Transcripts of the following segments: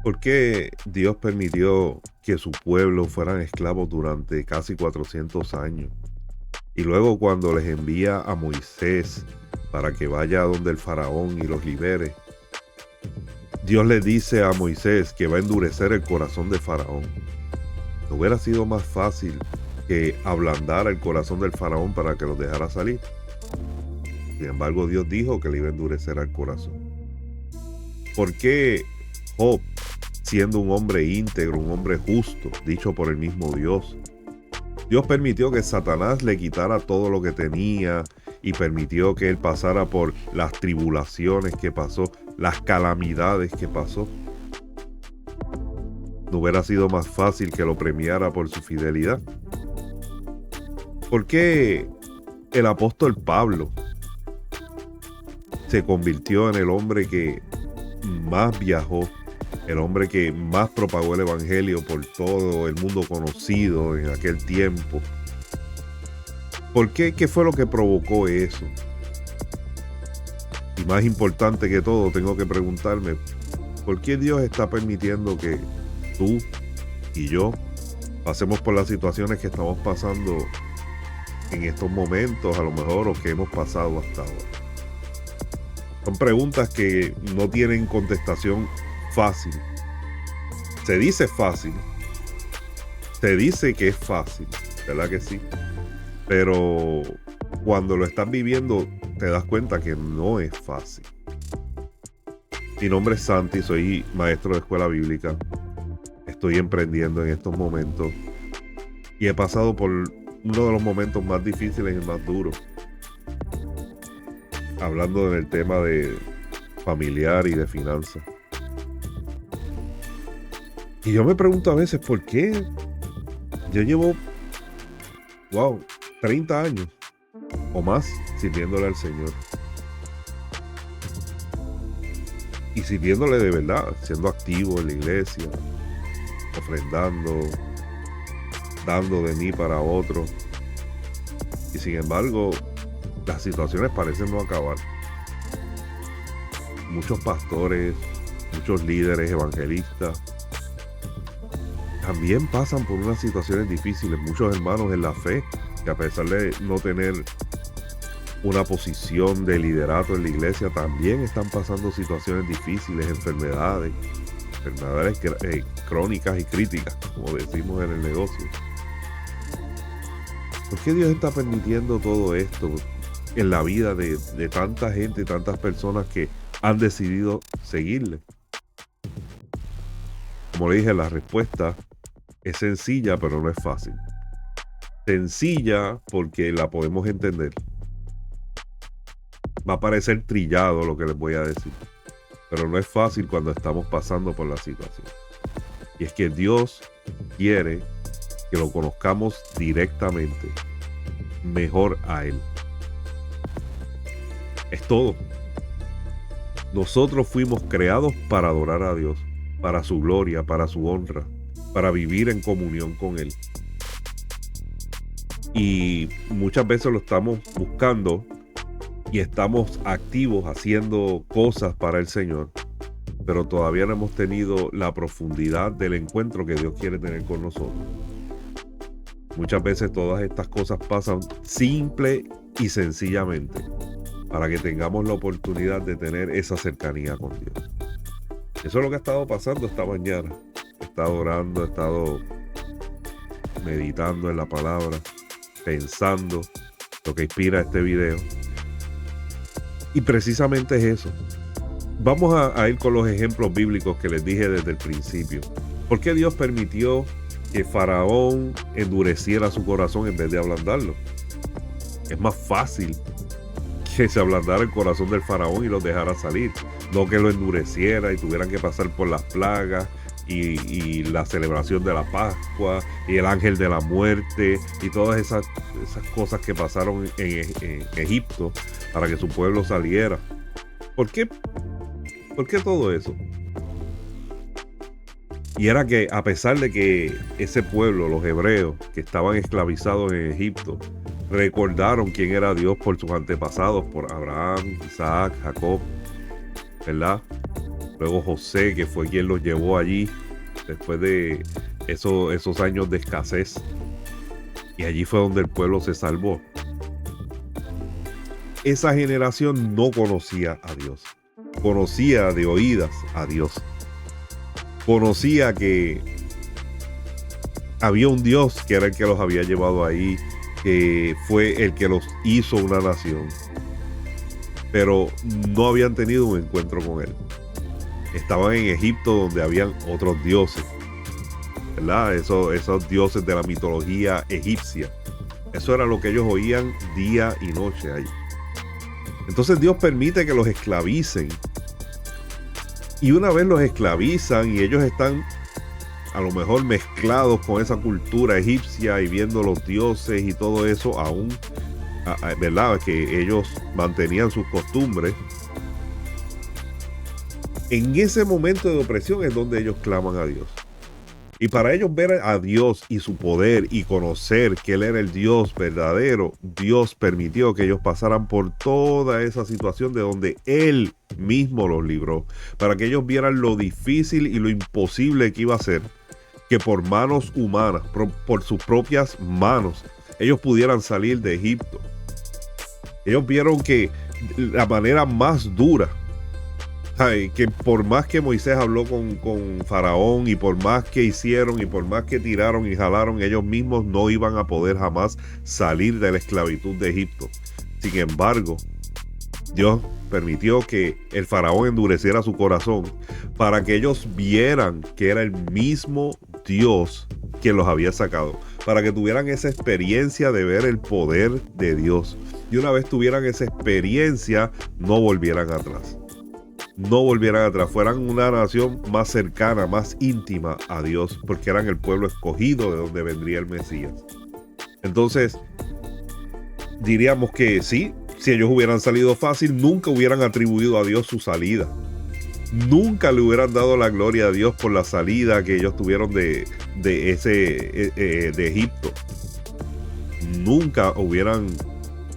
¿Por qué Dios permitió que su pueblo fueran esclavos durante casi 400 años? Y luego cuando les envía a Moisés para que vaya a donde el faraón y los libere, Dios le dice a Moisés que va a endurecer el corazón de faraón. ¿No hubiera sido más fácil que ablandara el corazón del faraón para que los dejara salir? Sin embargo, Dios dijo que le iba a endurecer el corazón. ¿Por qué Job, siendo un hombre íntegro, un hombre justo, dicho por el mismo Dios, Dios permitió que Satanás le quitara todo lo que tenía y permitió que él pasara por las tribulaciones que pasó, las calamidades que pasó? ¿No hubiera sido más fácil que lo premiara por su fidelidad? ¿Por qué el apóstol Pablo se convirtió en el hombre que más viajó, el hombre que más propagó el evangelio por todo el mundo conocido en aquel tiempo? ¿Por qué? ¿Qué fue lo que provocó eso? Y más importante que todo, tengo que preguntarme, ¿por qué Dios está permitiendo que tú y yo pasemos por las situaciones que estamos pasando en estos momentos, a lo mejor, o que hemos pasado hasta ahora? Son preguntas que no tienen contestación fácil. Se dice fácil, se dice que es fácil, ¿verdad que sí? Pero cuando lo estás viviendo, te das cuenta que no es fácil. Mi nombre es Santi, soy maestro de escuela bíblica. Estoy emprendiendo en estos momentos y he pasado por uno de los momentos más difíciles y más duros, hablando del tema de familiar y de finanzas. Y yo me pregunto a veces por qué yo llevo, 30 años o más sirviéndole al Señor. Y sirviéndole de verdad, siendo activo en la iglesia, ofrendando, dando de mí para otros. Y sin embargo, las situaciones parecen no acabar. Muchos pastores, muchos líderes evangelistas también pasan por unas situaciones difíciles. Muchos hermanos en la fe que, a pesar de no tener una posición de liderato en la iglesia, también están pasando situaciones difíciles, enfermedades crónicas y críticas, como decimos en el negocio. ¿Por qué Dios está permitiendo todo esto en la vida de tanta gente y tantas personas que han decidido seguirle? Como le dije, la respuesta es sencilla, pero no es fácil. Sencilla porque la podemos entender. Va a parecer trillado lo que les voy a decir, pero no es fácil cuando estamos pasando por la situación. Y es que Dios quiere que lo conozcamos directamente, mejor a Él. Es todo. Nosotros fuimos creados para adorar a Dios, para su gloria, para su honra, para vivir en comunión con Él. Y muchas veces lo estamos buscando y estamos activos haciendo cosas para el Señor, pero todavía no hemos tenido la profundidad del encuentro que Dios quiere tener con nosotros. Muchas veces todas estas cosas pasan simple y sencillamente para que tengamos la oportunidad de tener esa cercanía con Dios. Eso es lo que ha estado pasando esta mañana. He estado orando, he estado meditando en la palabra, pensando lo que inspira este video. Y precisamente es eso. Vamos a ir con los ejemplos bíblicos que les dije desde el principio. ¿Por qué Dios permitió que Faraón endureciera su corazón en vez de ablandarlo? Es más fácil que se ablandara el corazón del Faraón y los dejara salir, no que lo endureciera y tuvieran que pasar por las plagas y la celebración de la Pascua y el ángel de la muerte y todas esas cosas que pasaron en Egipto para que su pueblo saliera. ¿Por qué? ¿Por qué todo eso? Y era que, a pesar de que ese pueblo, los hebreos que estaban esclavizados en Egipto, recordaron quién era Dios por sus antepasados, por Abraham, Isaac, Jacob, ¿verdad? luego José, que fue quien los llevó allí después de esos años de escasez. Y allí fue donde el pueblo se salvó. Esa generación no conocía a Dios. Conocía de oídas a Dios. Conocía que había un Dios que era el que los había llevado ahí, que fue el que los hizo una nación. Pero no habían tenido un encuentro con él. Estaban en Egipto, donde habían otros dioses, ¿verdad? Esos dioses de la mitología egipcia. Eso era lo que ellos oían día y noche ahí. Entonces Dios permite que los esclavicen. Y una vez los esclavizan y ellos están a lo mejor mezclados con esa cultura egipcia y viendo los dioses y todo eso, aún, ¿verdad?, que ellos mantenían sus costumbres. En ese momento de opresión es donde ellos claman a Dios. Y para ellos ver a Dios y su poder y conocer que Él era el Dios verdadero, Dios permitió que ellos pasaran por toda esa situación de donde Él mismo los libró, para que ellos vieran lo difícil y lo imposible que iba a ser que por manos humanas, por sus propias manos, ellos pudieran salir de Egipto. Ellos vieron que la manera más dura, que por más que Moisés habló con Faraón y por más que hicieron y por más que tiraron y jalaron, ellos mismos no iban a poder jamás salir de la esclavitud de Egipto. Sin embargo, Dios permitió que el Faraón endureciera su corazón para que ellos vieran que era el mismo Dios quien los había sacado, para que tuvieran esa experiencia de ver el poder de Dios. Y una vez tuvieran esa experiencia, no volvieran atrás. No volvieran atrás, fueran una nación más cercana, más íntima a Dios, porque eran el pueblo escogido de donde vendría el Mesías. Entonces, diríamos que sí, si ellos hubieran salido fácil, nunca hubieran atribuido a Dios su salida. Nunca le hubieran dado la gloria a Dios por la salida que ellos tuvieron de Egipto. Nunca hubieran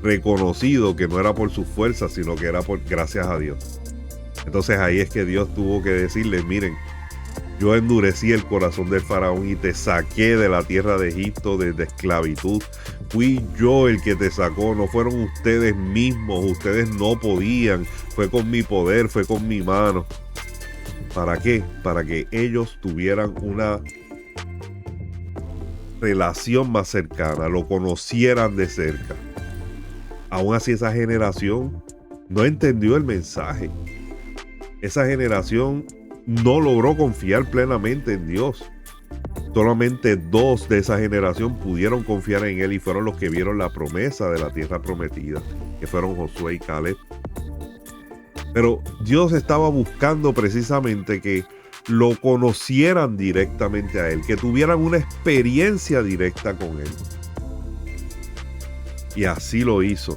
reconocido que no era por sus fuerzas, sino que era por gracias a Dios. Entonces ahí es que Dios tuvo que decirle: miren, yo endurecí el corazón del faraón y te saqué de la tierra de Egipto desde esclavitud. Fui yo el que te sacó, no fueron ustedes mismos, ustedes no podían, fue con mi poder, fue con mi mano. ¿Para qué? Para que ellos tuvieran una relación más cercana, lo conocieran de cerca. Aún así esa generación no entendió el mensaje. Esa generación no logró confiar plenamente en Dios. Solamente 2 de esa generación pudieron confiar en Él y fueron los que vieron la promesa de la tierra prometida, que fueron Josué y Caleb. Pero Dios estaba buscando precisamente que lo conocieran directamente a Él, que tuvieran una experiencia directa con Él. Y así lo hizo.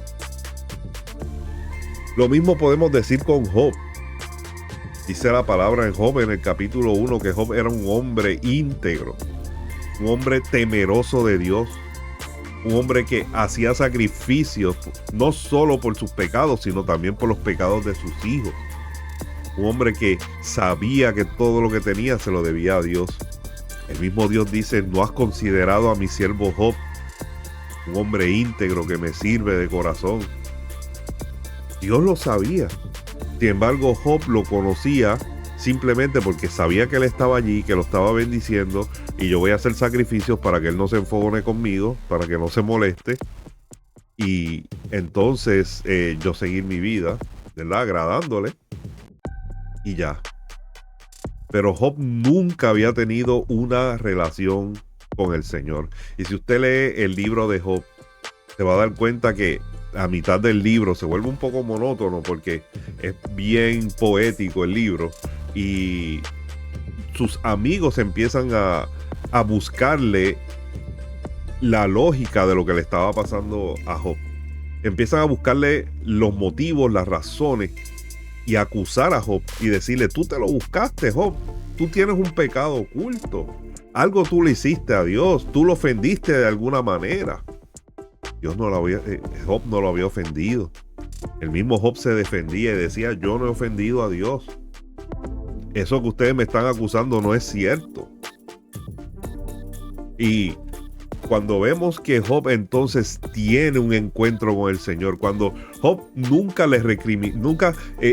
Lo mismo podemos decir con Job. Dice la palabra en Job, en el capítulo 1, que Job era un hombre íntegro, un hombre temeroso de Dios, un hombre que hacía sacrificios no solo por sus pecados, sino también por los pecados de sus hijos. Un hombre que sabía que todo lo que tenía se lo debía a Dios. El mismo Dios dice: ¿no has considerado a mi siervo Job, un hombre íntegro que me sirve de corazón? Dios lo sabía. Sin embargo, Job lo conocía simplemente porque sabía que él estaba allí, que lo estaba bendiciendo, y yo voy a hacer sacrificios para que él no se enfogone conmigo, para que no se moleste, y entonces yo seguir mi vida, ¿verdad?, agradándole, y ya. Pero Job nunca había tenido una relación con el Señor. Y si usted lee el libro de Job, se va a dar cuenta que a mitad del libro se vuelve un poco monótono porque es bien poético el libro y sus amigos empiezan a buscarle la lógica de lo que le estaba pasando a Job. Empiezan a buscarle los motivos, las razones y acusar a Job y decirle: tú te lo buscaste, Job, tú tienes un pecado oculto, algo tú le hiciste a Dios, tú lo ofendiste de alguna manera. Job no lo había ofendido. El mismo Job se defendía y decía: yo no he ofendido a Dios. eso que ustedes me están acusando no es cierto. Y cuando vemos que Job entonces tiene un encuentro con el Señor, cuando Job nunca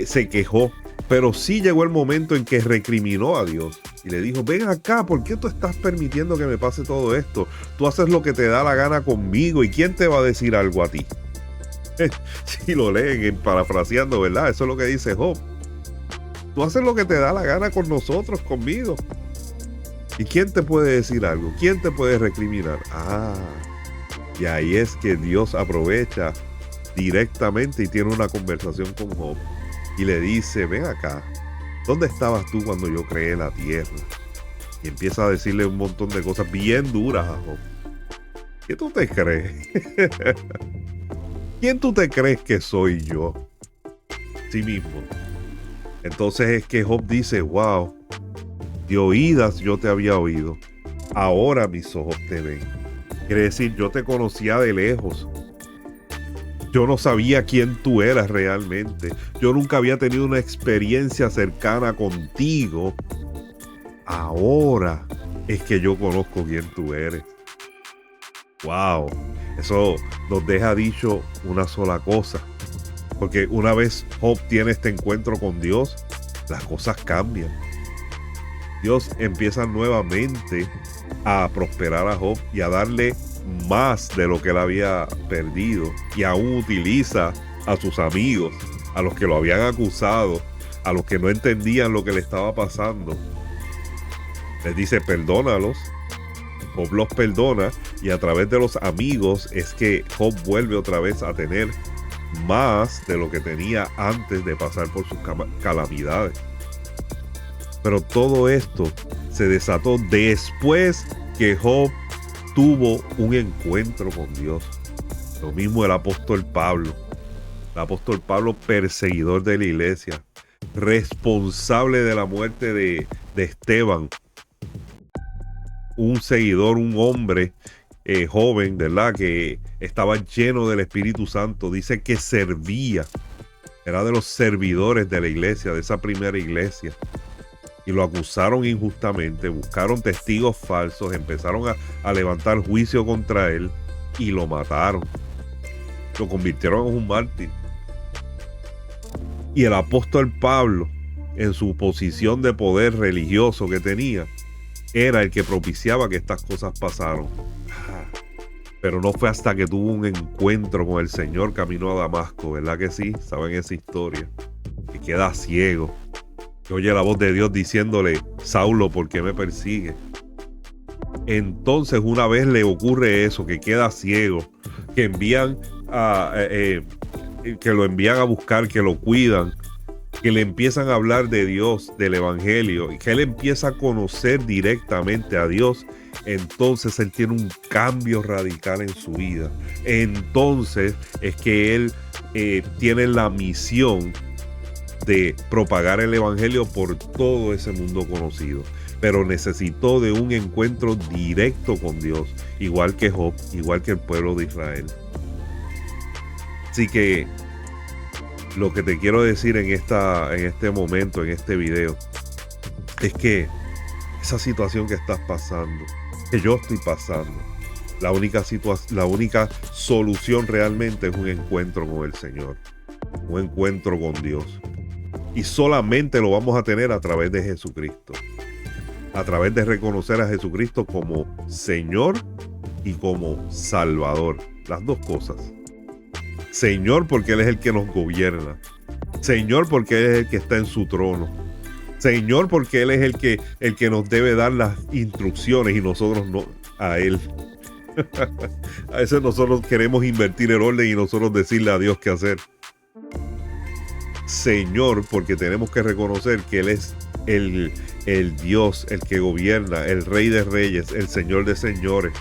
se quejó, pero sí llegó el momento en que recriminó a Dios y le dijo: ven acá, ¿por qué tú estás permitiendo que me pase todo esto? Tú haces lo que te da la gana conmigo, ¿y quién te va a decir algo a ti? Si lo leen parafraseando, ¿verdad? Eso es lo que dice Job. Tú haces lo que te da la gana con nosotros, conmigo. ¿Y quién te puede decir algo? ¿Quién te puede recriminar? Y ahí es que Dios aprovecha directamente y tiene una conversación con Job. Y le dice: ven acá, ¿dónde estabas tú cuando yo creé la tierra? Y empieza a decirle un montón de cosas bien duras a Job. ¿Qué tú te crees? ¿Quién tú te crees que soy yo? Sí mismo. Entonces es que Job dice: wow, de oídas yo te había oído, ahora mis ojos te ven. Quiere decir, yo te conocía de lejos. Yo no sabía quién tú eras realmente. Yo nunca había tenido una experiencia cercana contigo. Ahora es que yo conozco quién tú eres. Wow, eso nos deja dicho una sola cosa. Porque una vez Job tiene este encuentro con Dios, las cosas cambian. Dios empieza nuevamente a prosperar a Job y a darle más de lo que él había perdido, y aún utiliza a sus amigos, a los que lo habían acusado, a los que no entendían lo que le estaba pasando. Les dice: perdónalos. Job los perdona, y a través de los amigos es que Job vuelve otra vez a tener más de lo que tenía antes de pasar por sus calamidades. Pero todo esto se desató después que Job tuvo un encuentro con Dios. Lo mismo el apóstol Pablo. El apóstol Pablo, perseguidor de la iglesia, responsable de la muerte de Esteban. Un seguidor, un hombre joven, ¿verdad? Que estaba lleno del Espíritu Santo. Dice que servía. Era de los servidores de la iglesia, de esa primera iglesia. Y lo acusaron injustamente, buscaron testigos falsos, empezaron a levantar juicio contra él y lo mataron. Lo convirtieron en un mártir. Y el apóstol Pablo, en su posición de poder religioso que tenía, era el que propiciaba que estas cosas pasaron. Pero no fue hasta que tuvo un encuentro con el Señor camino a Damasco, ¿verdad que sí? ¿Saben esa historia? Que queda ciego. Que oye la voz de Dios diciéndole: Saulo, ¿por qué me persigue? Entonces una vez le ocurre eso, que queda ciego, que lo envían a buscar, que lo cuidan, que le empiezan a hablar de Dios, del evangelio, y que él empieza a conocer directamente a Dios. Entonces él tiene un cambio radical en su vida. Entonces es que él tiene la misión de propagar el evangelio por todo ese mundo conocido. Pero necesitó de un encuentro directo con Dios, igual que Job, igual que el pueblo de Israel. Así que lo que te quiero decir en este momento, en este video, es que esa situación que estás pasando, que yo estoy pasando, la única solución realmente es un encuentro con el Señor, un encuentro con Dios. Y solamente lo vamos a tener a través de Jesucristo, a través de reconocer a Jesucristo como Señor y como Salvador, las dos cosas. Señor, porque Él es el que nos gobierna. Señor, porque Él es el que está en su trono. Señor, porque Él es el que nos debe dar las instrucciones y nosotros no a Él. A veces nosotros queremos invertir el orden y nosotros decirle a Dios qué hacer. Señor, porque tenemos que reconocer que Él es el Dios, el que gobierna, el Rey de Reyes, el Señor de Señores.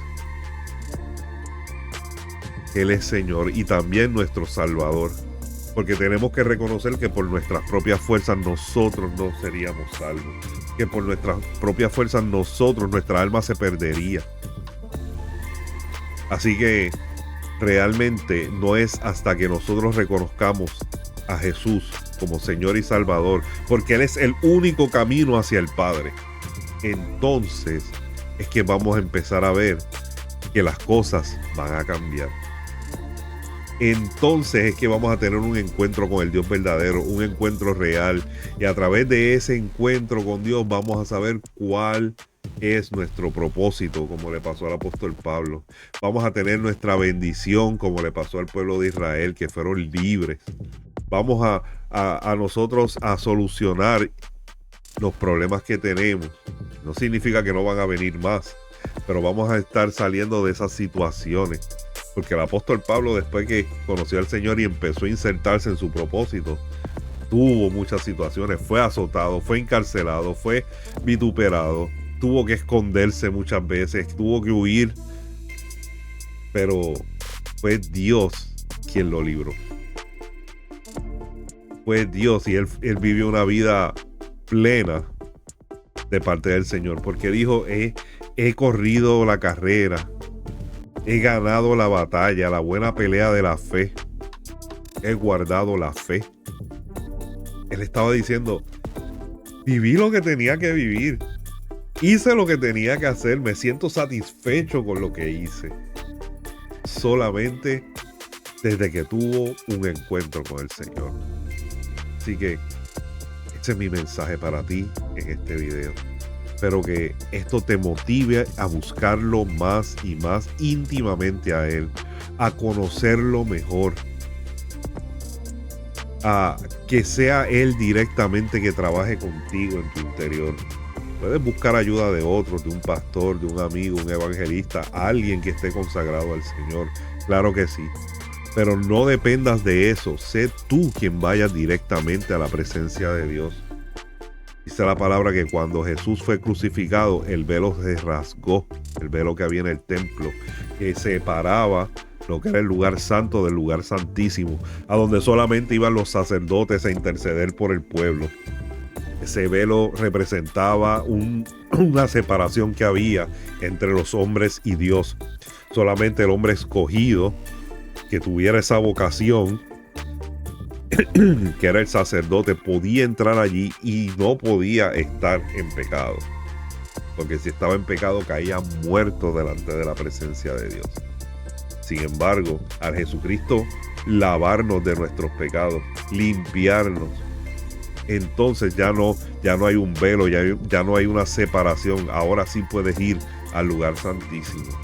Él es Señor y también nuestro Salvador, porque tenemos que reconocer que por nuestras propias fuerzas nosotros no seríamos salvos, que por nuestras propias fuerzas nuestra alma se perdería. Así que realmente no es hasta que nosotros reconozcamos a Jesús como Señor y Salvador, porque Él es el único camino hacia el Padre, entonces es que vamos a empezar a ver que las cosas van a cambiar. Entonces es que vamos a tener un encuentro con el Dios verdadero, un encuentro real. Y a través de ese encuentro con Dios vamos a saber cuál es nuestro propósito, como le pasó al apóstol Pablo. Vamos a tener nuestra bendición, como le pasó al pueblo de Israel, que fueron libres. Vamos a nosotros a solucionar los problemas que tenemos. No significa que no van a venir más, pero vamos a estar saliendo de esas situaciones. Porque el apóstol Pablo, después que conoció al Señor y empezó a insertarse en su propósito, tuvo muchas situaciones, fue azotado, fue encarcelado, fue vituperado, tuvo que esconderse muchas veces, tuvo que huir, pero fue Dios quien lo libró. Fue Dios, y él vivió una vida plena de parte del Señor, porque dijo, he corrido la carrera, he ganado la batalla, la buena pelea de la fe, he guardado la fe. Él estaba diciendo, viví lo que tenía que vivir, hice lo que tenía que hacer, me siento satisfecho con lo que hice, solamente desde que tuvo un encuentro con el Señor. Así que ese es mi mensaje para ti en este video. Espero que esto te motive a buscarlo más y más íntimamente a Él, a conocerlo mejor, a que sea Él directamente que trabaje contigo en tu interior. Puedes buscar ayuda de otros, de un pastor, de un amigo, un evangelista, alguien que esté consagrado al Señor. Claro que sí. Pero no dependas de eso. Sé tú quien vaya directamente a la presencia de Dios. Dice la palabra que cuando Jesús fue crucificado, el velo se rasgó, el velo que había en el templo, que separaba lo que era el lugar santo del lugar santísimo, a donde solamente iban los sacerdotes a interceder por el pueblo. Ese velo representaba una separación que había entre los hombres y Dios. Solamente el hombre escogido, que tuviera esa vocación, que era el sacerdote, podía entrar allí y no podía estar en pecado, porque si estaba en pecado caía muerto delante de la presencia de Dios. Sin embargo, al Jesucristo lavarnos de nuestros pecados, limpiarnos, entonces ya no hay un velo, ya no hay una separación. Ahora sí puedes ir al lugar santísimo,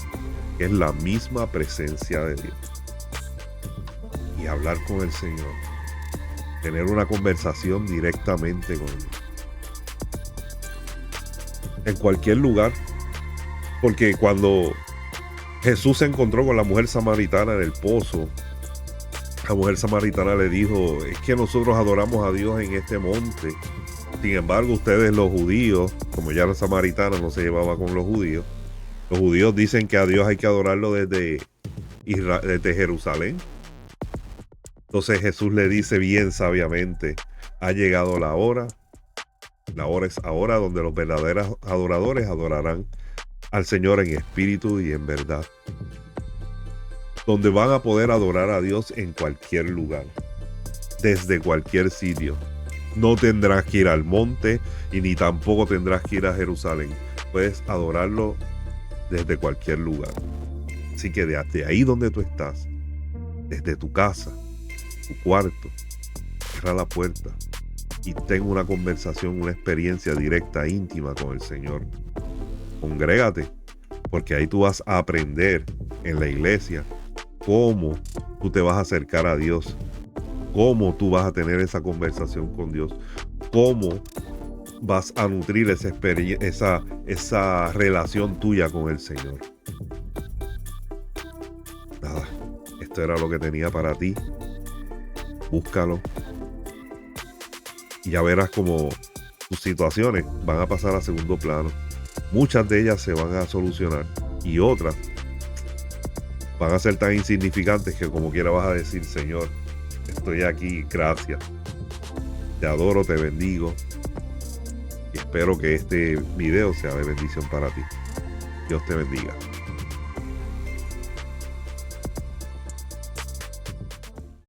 que es la misma presencia de Dios, y hablar con el Señor, tener una conversación directamente con Él, en cualquier lugar. Porque cuando Jesús se encontró con la mujer samaritana en el pozo, la mujer samaritana le dijo, es que nosotros adoramos a Dios en este monte, sin embargo ustedes los judíos, como ya la samaritana no se llevaba con los judíos dicen que a Dios hay que adorarlo desde Jerusalén. Entonces Jesús le dice bien sabiamente, ha llegado la hora es ahora donde los verdaderos adoradores adorarán al Señor en espíritu y en verdad, donde van a poder adorar a Dios en cualquier lugar, desde cualquier sitio. No tendrás que ir al monte y ni tampoco tendrás que ir a Jerusalén. Puedes adorarlo desde cualquier lugar. Así que desde ahí donde tú estás, desde tu casa, tu cuarto, cierra la puerta y ten una conversación, una experiencia directa, íntima con el Señor. Congrégate, porque ahí tú vas a aprender en la iglesia cómo tú te vas a acercar a Dios, cómo tú vas a tener esa conversación con Dios, cómo vas a nutrir esa relación tuya con el Señor. Nada, esto era lo que tenía para ti. Búscalo y ya verás cómo tus situaciones van a pasar a segundo plano. Muchas de ellas se van a solucionar y otras van a ser tan insignificantes que como quiera vas a decir, Señor, estoy aquí, gracias, te adoro, te bendigo, y espero que este video sea de bendición para ti. Dios te bendiga.